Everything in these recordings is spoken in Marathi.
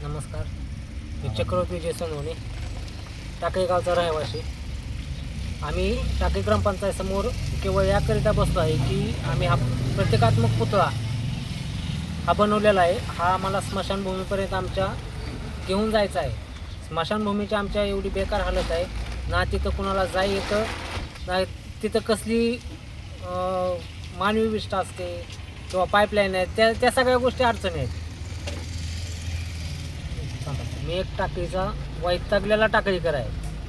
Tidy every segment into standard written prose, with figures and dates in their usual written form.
नमस्कार. मी चक्रवर्ती विजय सोनवणे, टाकळी गावचा रहिवासी. आम्ही टाकळी ग्रामपंचायतसमोर केवळ याकरिता बसलो आहे की आम्ही हा प्रतिकात्मक पुतळा हा बनवलेला आहे. हा आम्हाला स्मशानभूमीपर्यंत आमच्या घेऊन जायचा आहे. स्मशानभूमीची आमच्या एवढी बेकार हालत आहे, ना तिथं कुणाला जाय येतं, ना तिथं कसली मानवी विष्ठा असते किंवा पाईपलाईन आहे, त्या सगळ्या गोष्टी अडचणी आहेत. मी एक टाकळीचा वैतागलेला टाकळीकर आहे,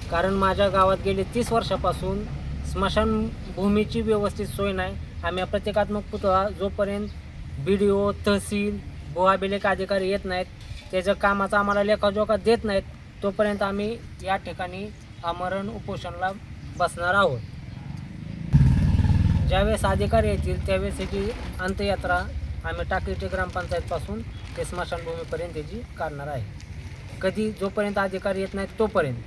कारण माझ्या गावात गेले 30 वर्षापासून स्मशानभूमीची व्यवस्थित सोय नाही. आम्ही प्रतिकात्मक पुतळा जोपर्यंत BDO, तहसील, भूअभिलेख अधिकारी येत नाहीत, त्याचं कामाचा आम्हाला लेखाजोखा देत नाहीत, तोपर्यंत आम्ही या ठिकाणी आमरण उपोषणाला बसणार आहोत. ज्यावेळेस अधिकारी येतील त्यावेळेस याची अंत्ययात्रा आम्ही टाकळी ग्रामपंचायतपासून ते स्मशानभूमीपर्यंत याची काढणार आहे. कधी जोपर्यंत अधिकारी येत नाहीत तोपर्यंत.